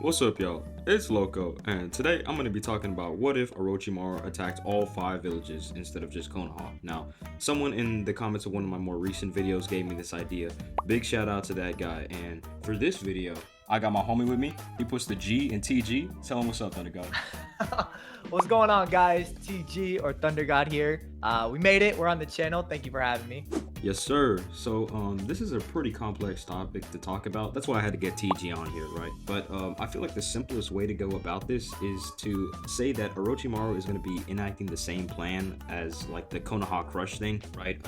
What's up, y'all? It's Loco, and today I'm going to be talking about what if Orochimaru attacked all 5 villages instead of just Konoha. Now, someone in the comments of one of my more recent videos gave me this idea. Big shout out to that guy, and for this video, I got my homie with me. He puts the G in TG. Tell him what's up, ThunderGod. What's going on, guys? TG or ThunderGod here. We made it. We're on the channel. Thank you for having me. Yes, sir. So, this is a pretty complex topic to talk about. That's why I had to get TG on here, right? But I feel like the simplest way to go about this is to say that Orochimaru is going to be enacting the same plan as like the Konoha Crush thing, right?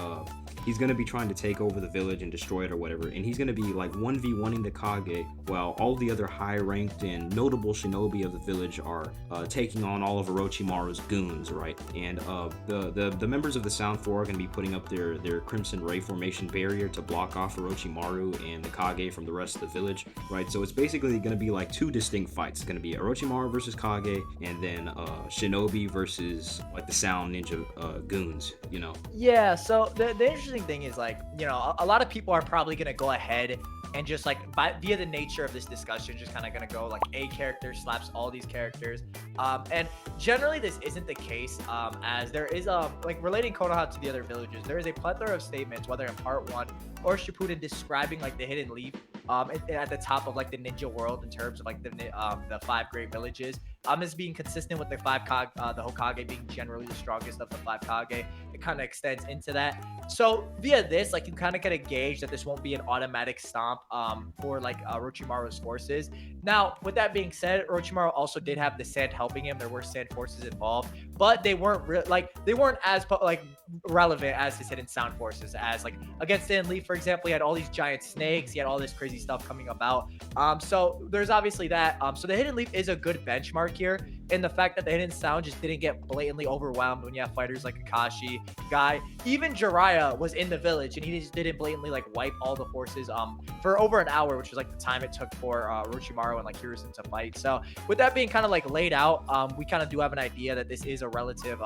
He's going to be trying to take over the village and destroy it or whatever, and he's going to be like 1v1ing the Kage, while all the other high-ranked and notable shinobi of the village are taking on all of Orochimaru's goons, right? And the members of the Sound Four are going to be putting up their Crimson Ray formation barrier to block off Orochimaru and the Kage from the rest of the village, right? So it's basically going to be like two distinct fights. It's going to be Orochimaru versus Kage, and then Shinobi versus like the Sound Ninja goons, you know? Yeah, so the interesting thing is, like, a lot of people are probably going to go ahead and just like via the nature of this discussion, just kind of gonna go like a character slaps all these characters, and generally this isn't the case, as there is like relating Konoha to the other villages, there is a plethora of statements, whether in part 1 or Shippuden, describing like the hidden leaf at the top of like the ninja world in terms of like the 5 great villages. As being consistent with the the Hokage being generally the strongest of the 5 Kage. It kind of extends into that. So via this, like, you kind of get a gauge that this won't be an automatic stomp for like Orochimaru's forces. Now, with that being said, Orochimaru also did have the sand helping him. There were sand forces involved, but they weren't they weren't as like relevant as his hidden sound forces. As like against Stan Lee, for example, he had all these giant snakes. He had all this crazy stuff coming about. So there's obviously that. So the hidden leaf is a good benchmark here, in the fact that the hidden sound just didn't get blatantly overwhelmed when you have fighters like Akashi, Guy, even Jiraiya was in the village and he just didn't blatantly like wipe all the forces for over an hour, which was like the time it took for Orochimaru and like Hiruzen to fight. So with that being kind of like laid out, we kind of do have an idea that this is a relative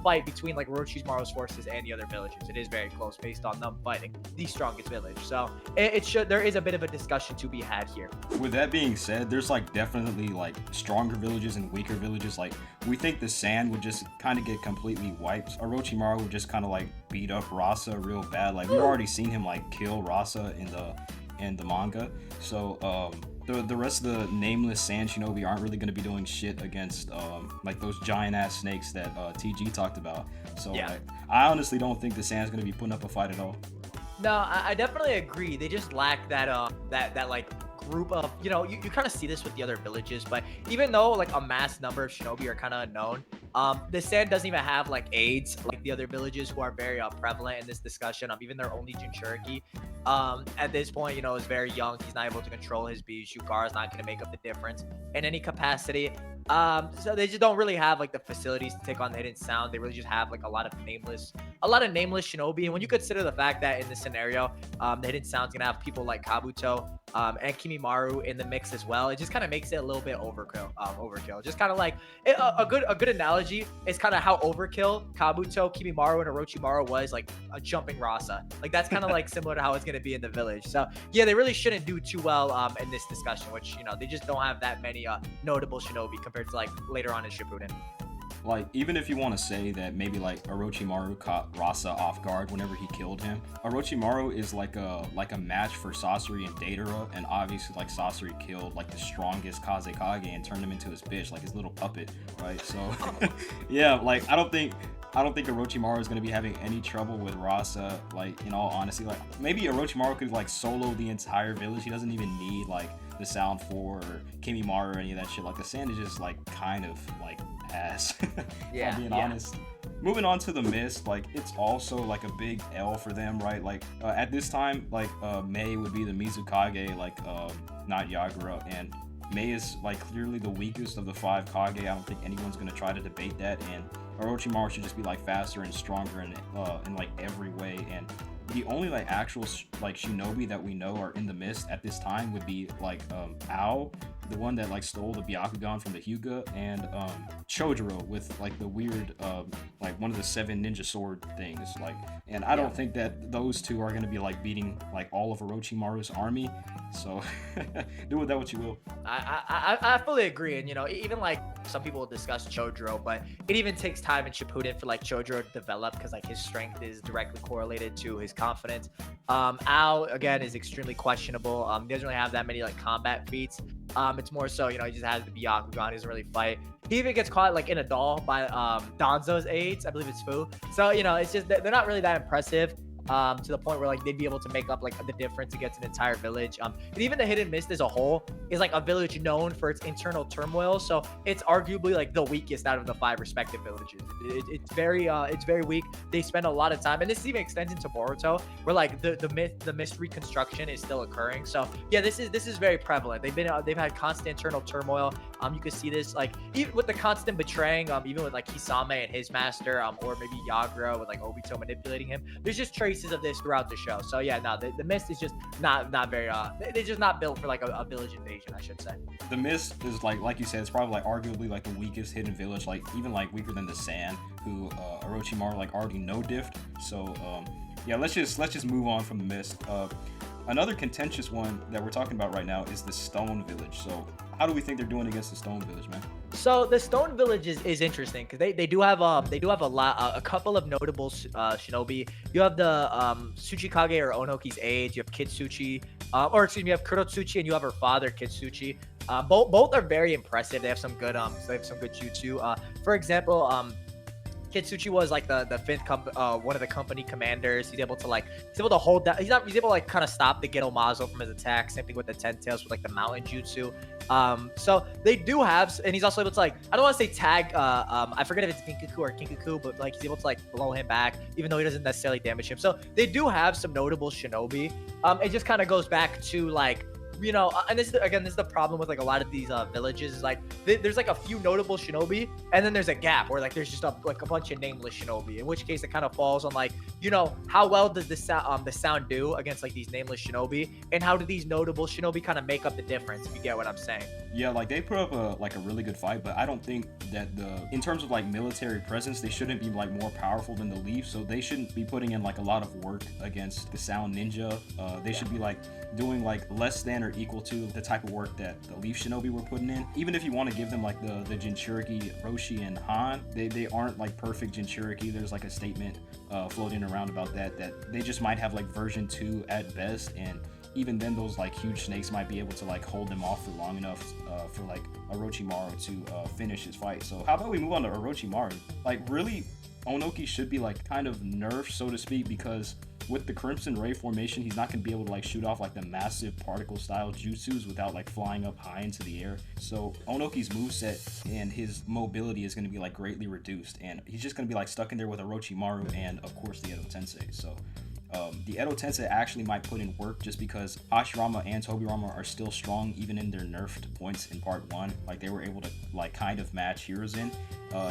fight between like Orochimaru's forces and the other villages. It is very close based on them fighting the strongest village. So there is a bit of a discussion to be had here. With that being said, there's like definitely like stronger villages and weaker villages. Like, we think the Sand would just kind of get completely wiped. Orochimaru would just kind of like beat up Rasa real bad. Like, we've already seen him like kill Rasa in the manga. So the rest of the nameless Sand Shinobi aren't really going to be doing shit against like those giant ass snakes that TG talked about. So yeah. I honestly don't think the Sand's going to be putting up a fight at all. No, I definitely agree. They just lack that like group of, you kind of see this with the other villages, but even though like a mass number of shinobi are kind of unknown, the Sand doesn't even have like aides like the other villages who are very prevalent in this discussion. Even their only Jinchuriki at this point, is very young. He's not able to control his Bijou. Gaara's not going to make up the difference in any capacity. So they just don't really have like the facilities to take on the hidden sound. They really just have like a lot of nameless shinobi. And when you consider the fact that in this scenario, the hidden sound's gonna have people like Kabuto and Kimimaru in the mix as well, it just kind of makes it a little bit overkill. Just kind of like a good analogy is kind of how overkill Kabuto, Kimimaru, and Orochimaru was like a jumping Rasa. Like, that's kind of like similar to how it's gonna be in the village. So yeah, they really shouldn't do too well in this discussion, which they just don't have that many notable shinobi compared to like later on in Shippuden. Like, even if you want to say that maybe like Orochimaru caught Rasa off guard whenever he killed him, Orochimaru is like a match for Sasori and Deidara, and obviously like Sasori killed like the strongest Kazekage and turned him into his bitch, like his little puppet, right? So yeah, like I don't think Orochimaru is going to be having any trouble with Rasa. Like, in all honesty, like maybe Orochimaru could like solo the entire village. He doesn't even need like the Sound 4 or Kimimaru or any of that shit. Like, the Sand is just like kind of like ass. Yeah, if I'm being honest. Moving on to the Mist, like, it's also like a big L for them, right? Like, at this time, like Mei would be the Mizukage, like not Yagura, and Mei is like clearly the weakest of the 5 Kage. I don't think anyone's gonna try to debate that, and Orochimaru should just be like faster and stronger in like every way. And the only like actual like shinobi that we know are in the mist at this time would be like Ao, the one that like stole the Byakugan from the Hyuga, and Chojuro with like the weird like one of the 7 ninja sword things. Like, and I don't think that those two are gonna be like beating like all of Orochimaru's army. So do with that what you will. I fully agree, and even like some people will discuss Chojuro, but it even takes time in Shippuden for like Chojuro to develop because like his strength is directly correlated to his confidence. Ao again is extremely questionable. He doesn't really have that many like combat feats. It's more so he just has the Byakugan. He doesn't really fight. He even gets caught like in a doll by Danzo's aides. I believe it's Fu. So it's just they're not really that impressive. To the point where like they'd be able to make up like the difference against an entire village. And even the Hidden Mist as a whole is like a village known for its internal turmoil, so it's arguably like the weakest out of the 5 respective villages. It's very weak. They spend a lot of time, and this even extends into Boruto, where like the mist reconstruction is still occurring. So yeah, this is very prevalent. They've had constant internal turmoil. You can see this like even with the constant betraying, even with like Hisame and his master, or maybe Yagura with like Obito manipulating him. There's just traces of this throughout the show. So yeah, no, the mist is just not very they're just not built for like a village invasion, I should say. The mist is like you said, it's probably like arguably like the weakest hidden village, like even like weaker than the Sand, who Orochimaru like already no diffed. So yeah, let's just move on from the mist. Another contentious one that we're talking about right now is the Stone Village. So how do we think they're doing against the Stone Village, man? So the Stone Village is interesting because they do have a couple of notable shinobi. You have the Tsuchikage or Onoki's aides. You have Kitsuchi, you have Kurotsuchi, and you have her father Kitsuchi. Both are very impressive. They have some good jutsu. For example, Kitsuchi was like the fifth one of the company commanders. He's able to hold that. He's able to like kind of stop the Geto Mazo from his attack. Same thing with the Ten Tails with like the mountain jutsu. So they do have, and he's also able to like, I don't want to say tag, I forget if it's Ginkaku or Kinkaku, but like he's able to like blow him back, even though he doesn't necessarily damage him. So they do have some notable shinobi. It just kind of goes back to like, and this is the problem with like a lot of these villages is like there's like a few notable shinobi, and then there's a gap where like there's just a bunch of nameless shinobi, in which case it kind of falls on like how well does the sound do against like these nameless shinobi, and how do these notable shinobi kind of make up the difference, if you get what I'm saying. Yeah, like they put up a really good fight, but I don't think that in terms of like military presence, they shouldn't be like more powerful than the Leaf, so they shouldn't be putting in like a lot of work against the Sound Ninja. They should be like doing like less than or equal to the type of work that the Leaf Shinobi were putting in. Even if you want to give them like the Jinchuriki, Roshi, and Han, they aren't like perfect Jinchuriki. There's like a statement floating around about that they just might have like version 2 at best, and even then those like huge snakes might be able to like hold them off for long enough for like Orochimaru to finish his fight. So how about we move on to Orochimaru? Like really, Onoki should be like kind of nerfed, so to speak, because with the Crimson Ray formation, he's not going to be able to like shoot off like the massive particle style jutsus without like flying up high into the air. So Onoki's moveset and his mobility is going to be like greatly reduced, and he's just going to be like stuck in there with Orochimaru and of course the Edo Tensei. So the Edo Tensei actually might put in work just because Hashirama and Tobirama are still strong even in their nerfed points in part 1. Like they were able to like kind of match Hiruzen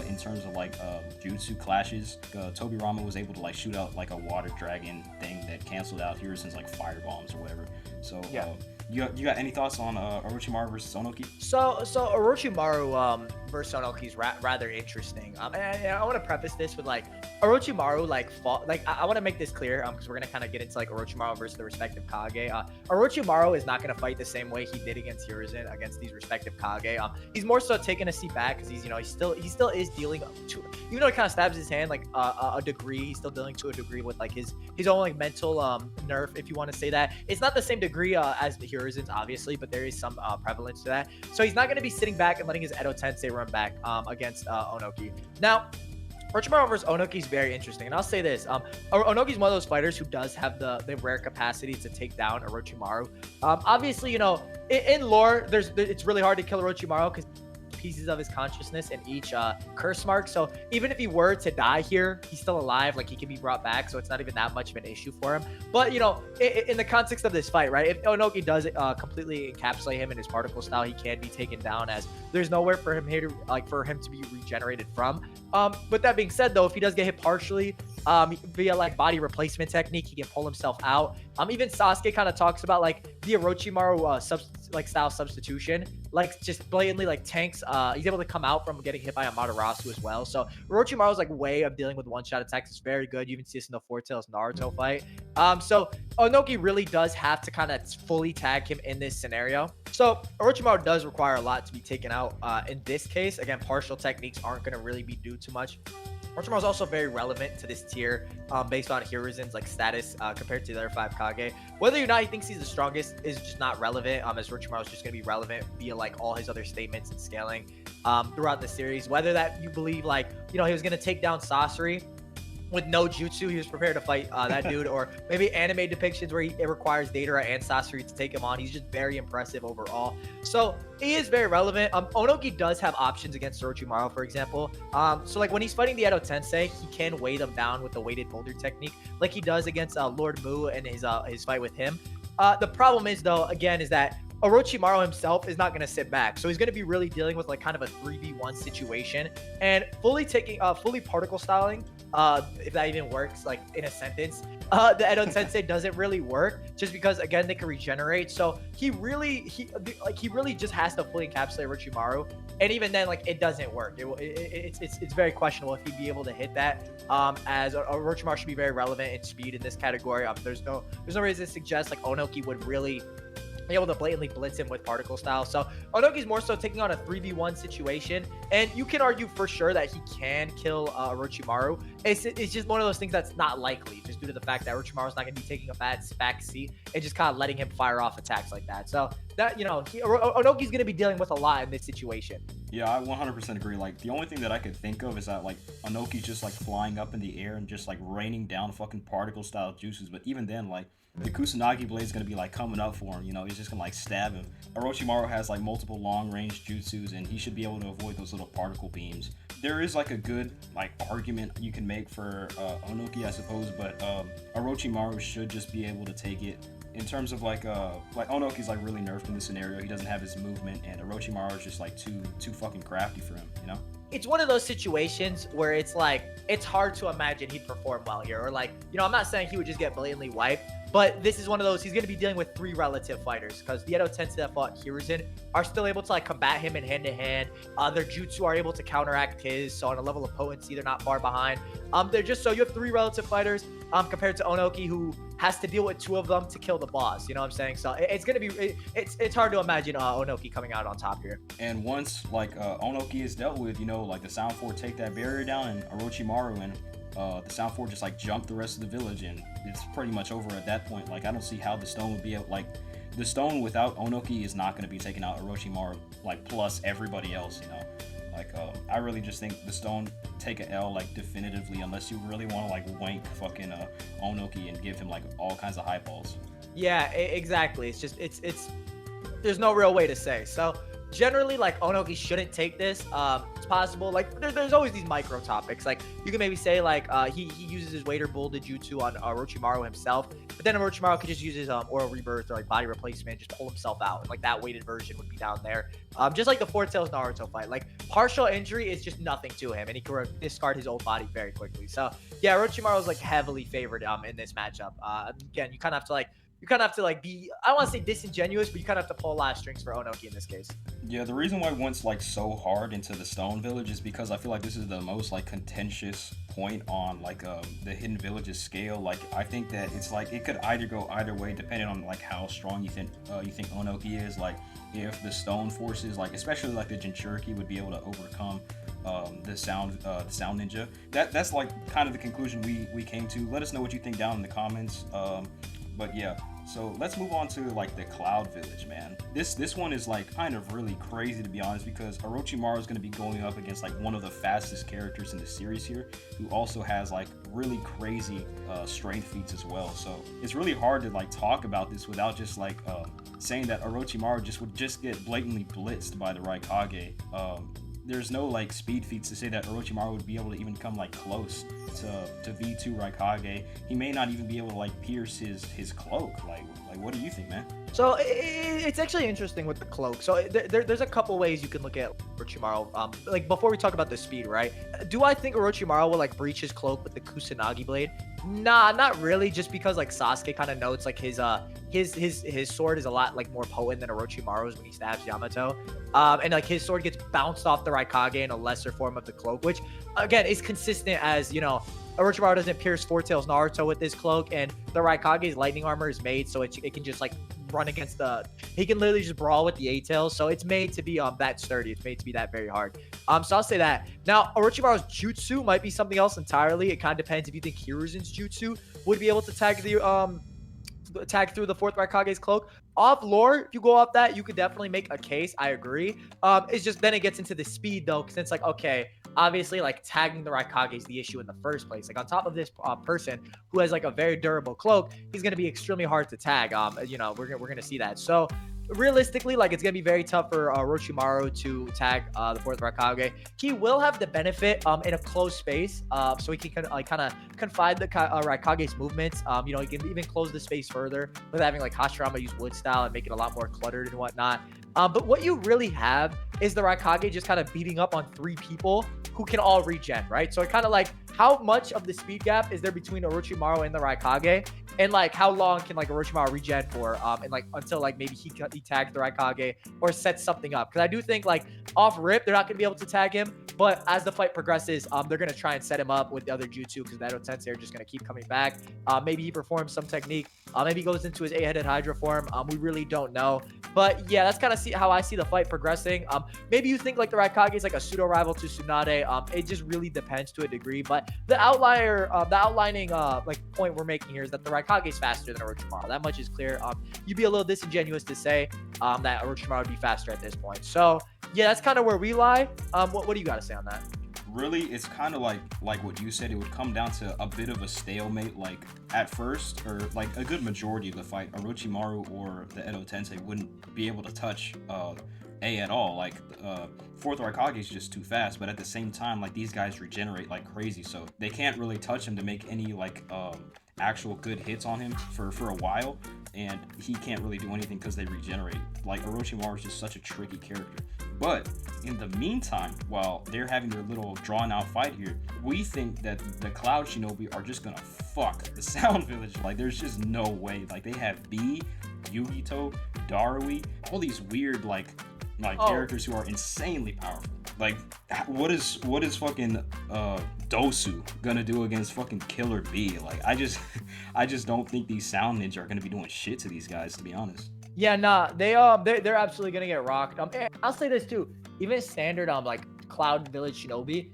in terms of like jutsu clashes. Tobirama was able to like shoot out like a water dragon thing that canceled out Hiruzen's like fire bombs or whatever. So yeah. You got any thoughts on Orochimaru versus Onoki? So Orochimaru versus Onoki is rather interesting. And I want to preface this with like Orochimaru fought, I want to make this clear because we're gonna kind of get into like Orochimaru versus the respective Kage. Orochimaru is not gonna fight the same way he did against Hiruzen against these respective Kage. He's more so taking a seat back because he's he still is dealing to, even though he kind of stabs his hand like a degree, he's still dealing to a degree with like his own like mental nerf, if you want to say that. It's not the same degree as the Hiruzen's obviously, but there is some prevalence to that. So he's not going to be sitting back and letting his Edo Tensei run back against Onoki. Now, Orochimaru versus Onoki is very interesting, and I'll say this: Onoki's one of those fighters who does have the rare capacity to take down Orochimaru. Obviously, in lore, it's really hard to kill Orochimaru because pieces of his consciousness in each curse mark. So even if he were to die here, he's still alive. Like he can be brought back, so it's not even that much of an issue for him. But in the context of this fight, right? If Onoki does completely encapsulate him in his particle style, he can be taken down, as there's nowhere for him here to be regenerated from. With that being said, though, if he does get hit partially, via like body replacement technique. He can pull himself out. Even Sasuke kind of talks about like the Orochimaru like style substitution, like just blatantly like tanks. He's able to come out from getting hit by a Amaterasu as well. So Orochimaru's like way of dealing with one-shot attacks is very good. You even see this in the Four Tails Naruto fight. So Onoki really does have to kind of fully tag him in this scenario. So Orochimaru does require a lot to be taken out. In this case, again, partial techniques aren't going to really be do too much. Orochimaru is also very relevant to this tier based on Hiruzen's like status compared to the other 5 Kage. Whether or not he thinks he's the strongest is just not relevant, as Orochimaru is just going to be relevant via like all his other statements and scaling throughout the series. Whether that you believe like, he was going to take down Sasori with no jutsu, he was prepared to fight that dude, or maybe anime depictions where it requires Deidara and Sasori to take him on. He's just very impressive overall. So he is very relevant. Onoki does have options against Orochimaru, for example. So like when he's fighting the Edo Tensei, he can weigh them down with the weighted boulder technique, like he does against Lord Mu and his fight with him. The problem is though, again, is that Orochimaru himself is not going to sit back. So he's going to be really dealing with like kind of a 3v1 situation, and fully particle styling, if that even works like in a sentence, the Edo Tensei doesn't really work, just because again they can regenerate. So he really just has to fully encapsulate Orochimaru, and even then like it doesn't work. It's very questionable if he'd be able to hit that, as Orochimaru should be very relevant in speed in this category. There's no reason to suggest like Onoki would really be able to blatantly blitz him with particle style. So Onoki's more so taking on a 3v1 situation, and you can argue for sure that he can kill Orochimaru. It's just one of those things that's not likely, just due to the fact that Orochimaru's not going to be taking a back seat and just kind of letting him fire off attacks like that. So that, Onoki's going to be dealing with a lot in this situation. Yeah, I 100% agree. Like, the only thing that I could think of is that, like, Onoki's just, like, flying up in the air and just, like, raining down fucking particle-style juices. But even then, like, the Kusanagi blade is going to be, like, coming up for him, he's just going to, like, stab him. Orochimaru has, like, multiple long-range jutsus, and he should be able to avoid those little particle beams. There is, like, a good, like, argument you can make for Onoki, I suppose, but Orochimaru should just be able to take it. In terms of like Onoki's like really nerfed in this scenario. He doesn't have his movement, and Orochimaru is just like too fucking crafty for him, It's one of those situations where it's like, it's hard to imagine he'd perform well here, or like, I'm not saying he would just get blatantly wiped, but this is one of those, he's going to be dealing with 3 relative fighters, because the Edo Tensei that fought Hiruzen are still able to like combat him in hand to hand. Their jutsu are able to counteract his, so on a level of potency, they're not far behind. They're just, so you have 3 relative fighters compared to Onoki, who has to deal with 2 of them to kill the boss. You know what I'm saying? So it's gonna be, it's hard to imagine Onoki coming out on top here. And once like Onoki is dealt with, like the Sound 4 take that barrier down, and Orochimaru and the Sound 4 just like jump the rest of the village, and it's pretty much over at that point. Like, I don't see how the stone would be able, like, the stone without Onoki is not going to be taking out Orochimaru, like, plus everybody else, Like, I really just think the stone take a L, like, definitively, unless you really want to, like, wank fucking Onoki and give him, like, all kinds of high balls. Yeah, exactly. It's just, there's no real way to say. So, generally, like, Onoki shouldn't take this. It's possible. Like, there's always these micro topics. Like, you can maybe say, like, he uses his waiter bull to jutsu on Orochimaru himself, but then Orochimaru could just use his oral rebirth or like body replacement, just pull himself out. And, like, that weighted version would be down there. Just like the Four Tails Naruto fight. Like, partial injury is just nothing to him, and he can discard his old body very quickly. So, yeah, Orochimaru is like heavily favored in this matchup. Again, you kind of have to be, I don't want to say disingenuous, but you kind of have to pull a lot of strings for Onoki in this case. Yeah, the reason why I went like so hard into the Stone Village is because I feel like this is the most like contentious point on like the Hidden Villages scale. Like, I think that it's like it could either go either way depending on like how strong you think Onoki is. Like, if the Stone forces, like especially like the Jinchuriki, would be able to overcome the sound ninja. That's like kind of the conclusion we came to. Let us know what you think down in the comments. But yeah, so let's move on to like the Cloud Village, man. This one is like kind of really crazy, to be honest, because Orochimaru is going to be going up against like one of the fastest characters in the series here, who also has like really crazy strength feats as well. So it's really hard to like talk about this without just like saying that Orochimaru would just get blatantly blitzed by the Raikage. there's no like speed feats to say that Orochimaru would be able to even come like close to V2 Raikage. He may not even be able to like pierce his cloak. Like what do you think, man? So it's actually interesting with the cloak. So there's a couple ways you can look at Orochimaru. Like before we talk about the speed, right? Do I think Orochimaru will like breach his cloak with the Kusanagi blade? Nah, not really. Just because like Sasuke kind of notes like his sword is a lot like more potent than Orochimaru's when he stabs Yamato. And like his sword gets bounced off the Raikage in a lesser form of the cloak, which again is consistent as, you know, Orochimaru doesn't pierce Four Tails Naruto with this cloak, and the Raikage's lightning armor is made so it can just like run against he can literally just brawl with the Eight Tails, so it's made to be that sturdy. It's made to be that very hard. So I'll say that. Now Orochimaru's jutsu might be something else entirely. It kind of depends if you think Hiruzen's jutsu would be able to tag through the fourth Raikage's cloak. Off lore, if you go off that, you could definitely make a case. I agree. It's just then it gets into the speed though, because it's like, okay, obviously like tagging the Raikage is the issue in the first place. Like on top of this person who has like a very durable cloak, he's going to be extremely hard to tag. You know, we're going to see that. So realistically, like it's gonna be very tough for Orochimaru to tag the fourth Raikage. He will have the benefit in a closed space, so he can kind of confine the Raikage's movements. You know, he can even close the space further with having like Hashirama use wood style and make it a lot more cluttered and whatnot. But what you really have is the Raikage just kind of beating up on 3 people who can all regen, right? So it kind of like, how much of the speed gap is there between Orochimaru and the Raikage? And like, how long can like Orochimaru regen for? And like, until like maybe he tags the Raikage or sets something up. Because I do think like off rip, they're not going to be able to tag him. But as the fight progresses, they're going to try and set him up with the other jutsu, because that Tensei are just going to keep coming back. Maybe he performs some technique. Maybe he goes into his 8-headed Hydra form. We really don't know. But yeah, that's kind of how I see the fight progressing. Maybe you think like the Raikage is like a pseudo rival to Tsunade. It just really depends to a degree. But the outlining like point we're making here is that the Raikage is faster than Orochimaru. That much is clear. You'd be a little disingenuous to say that Orochimaru would be faster at this point. So yeah, that's kind of where we lie. What do you got to say on that? Really, it's kind of like what you said. It would come down to a bit of a stalemate. Like at first, or like a good majority of the fight, Orochimaru or the Edo Tensei wouldn't be able to touch A at all. Like fourth Raikage is just too fast, but at the same time, like these guys regenerate like crazy, so they can't really touch him to make any like actual good hits on him for a while, and he can't really do anything because they regenerate. Like Orochimaru is just such a tricky character. But in the meantime, while they're having their little drawn-out fight here, we think that the Cloud Shinobi are just gonna fuck the Sound Village. Like, there's just no way. Like, they have B, Yugito, Darui, all these weird, like characters who are insanely powerful. Like, what is fucking Dosu gonna do against fucking Killer B? Like, I just don't think these Sound Ninja are gonna be doing shit to these guys, to be honest. Yeah, nah, they're absolutely gonna get rocked. I'll say this too. Even standard like Cloud Village Shinobi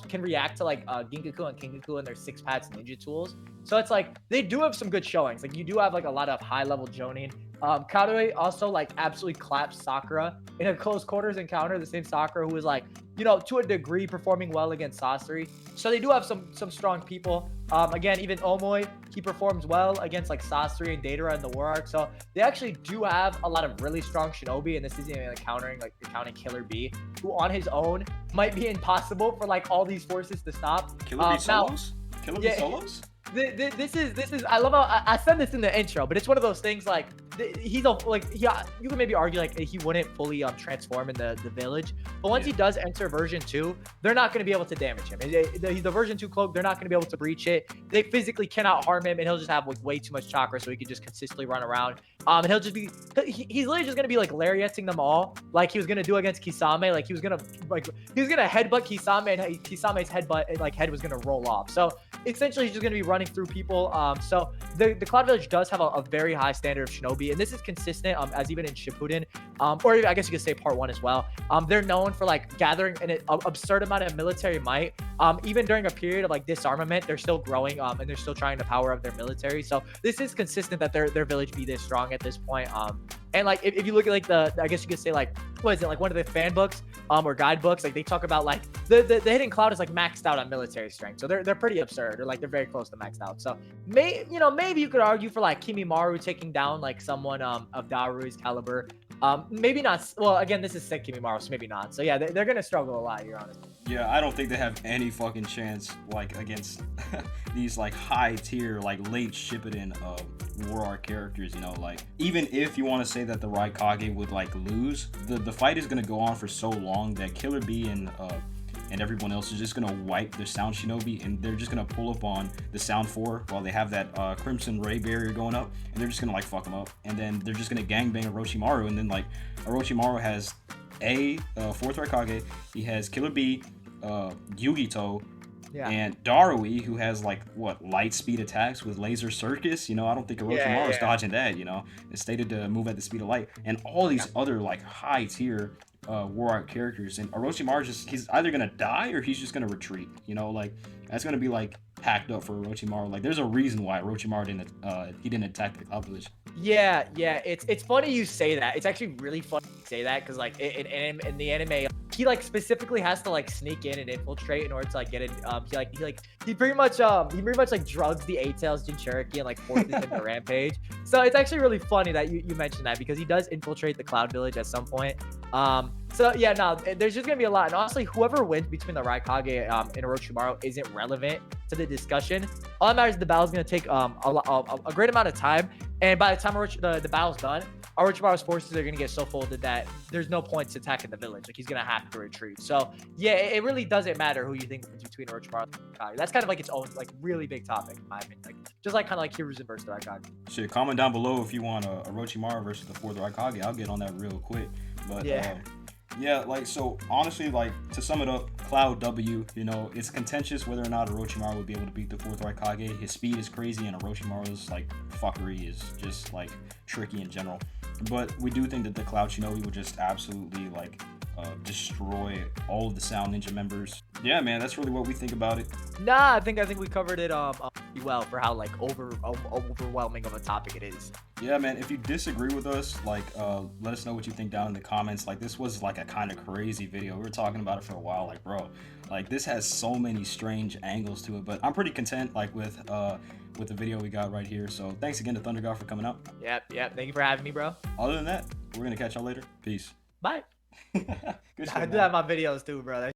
can react to like Ginkaku and Kinkaku and their 6 packs ninja tools. So it's like they do have some good showings. Like you do have like a lot of high level Jonin. Karui also like absolutely claps Sakura in a close quarters encounter. The same Sakura who is like, you know, to a degree performing well against Sasori. So they do have some strong people. Again, even Omoi, he performs well against like Sasori and Datara in the War Arc. So they actually do have a lot of really strong Shinobi, and this isn't even accounting Killer B, who on his own might be impossible for like all these forces to stop. Killer B solos? Killer B solos? This is I love how I said this in the intro, but it's one of those things like you can maybe argue like he wouldn't fully transform in the village, but once he does enter version 2, they're not going to be able to damage him. The version 2 cloak, they're not going to be able to breach it. They physically cannot harm him, and he'll just have like way too much chakra, so he can just consistently run around. And he's literally just gonna be like lariating them all, like he was gonna do against Kisame. Like he was gonna headbutt Kisame, and Kisame's head was gonna roll off. So essentially, he's just gonna be running through people. So the Cloud Village does have a very high standard of Shinobi, and this is consistent as even in Shippuden, or I guess you could say part 1 as well. They're known for like gathering an absurd amount of military might. Even during a period of like disarmament, they're still growing, and they're still trying to power up their military. So this is consistent that their village be this strong at this point. And like if you look at like I guess you could say like, what is it, like one of the fan books or guidebooks, like they talk about like the hidden cloud is like maxed out on military strength, so they're pretty absurd, or like they're very close to maxed out. So maybe you could argue for like Kimimaru taking down like someone of Darui's caliber. Maybe not. Well, again, this is Sek Kimimaro, so maybe not. So yeah, they're gonna struggle a lot here, honestly. Yeah, I don't think they have any fucking chance like against these like high tier like late Shippuden war arc characters. You know, like even if you want to say that the Raikage would like lose, the fight is gonna go on for so long that Killer Bee and everyone else is just gonna wipe the Sound Shinobi, and they're just gonna pull up on the Sound 4 while they have that Crimson Ray barrier going up, and they're just gonna like fuck them up, and then they're just gonna gangbang Orochimaru, and then like Orochimaru has fourth Raikage, he has Killer Bee, Yugito, Yeah. and Darui, who has like what light speed attacks with laser circus. You know, I don't think Orochimaru's dodging that. You know, it's stated to move at the speed of light, and all these other like high tier war arc characters. And Orochimaru he's either gonna die or he's just gonna retreat. You know, like that's gonna be like packed up for Orochimaru. Like there's a reason why Orochimaru didn't attack the Cloud Village. Yeah, it's funny you say that. It's actually really funny you say that because like in the anime, he like specifically has to like sneak in and infiltrate in order to like get it. He pretty much like drugs the Eight-Tails Jinchuriki and like forces him to rampage. So it's actually really funny that you mentioned that because he does infiltrate the Cloud Village at some point. So yeah, no, there's just gonna be a lot, and honestly, whoever wins between the Raikage and Orochimaru isn't relevant to the discussion. All that matters is the battle's gonna take a great amount of time, and by the time the battle's done, Orochimaru's forces are gonna get so folded that there's no point to attacking the village. Like he's gonna have to retreat. So yeah, it really doesn't matter who you think wins between Orochimaru and Raikage. That's kind of like its own like really big topic in my opinion. Like just like kind of like Hiruzen versus the Raikage. Shit, comment down below if you want Orochimaru versus the fourth Raikage. I'll get on that real quick. But yeah, like, so honestly, like, to sum it up, Cloud W, you know, it's contentious whether or not Orochimaru would be able to beat the fourth Raikage. His speed is crazy, and Orochimaru's, like, fuckery is just, like, tricky in general. But we do think that the Cloud Shinobi would just absolutely, like, destroy all of the Sound Ninja members. Yeah, man, that's really what we think about it. Nah, I think we covered it pretty well for how like overwhelming of a topic it is. Yeah, man, if you disagree with us, like, let us know what you think down in the comments. Like, this was like a kind of crazy video. We were talking about it for a while, like, bro, like this has so many strange angles to it, but I'm pretty content like with the video we got right here. So thanks again to ThunderGod for coming out. Yep. Thank you for having me, bro. Other than that, we're gonna catch y'all later. Peace. Bye. Good shit, I do man. that in my videos too, bro.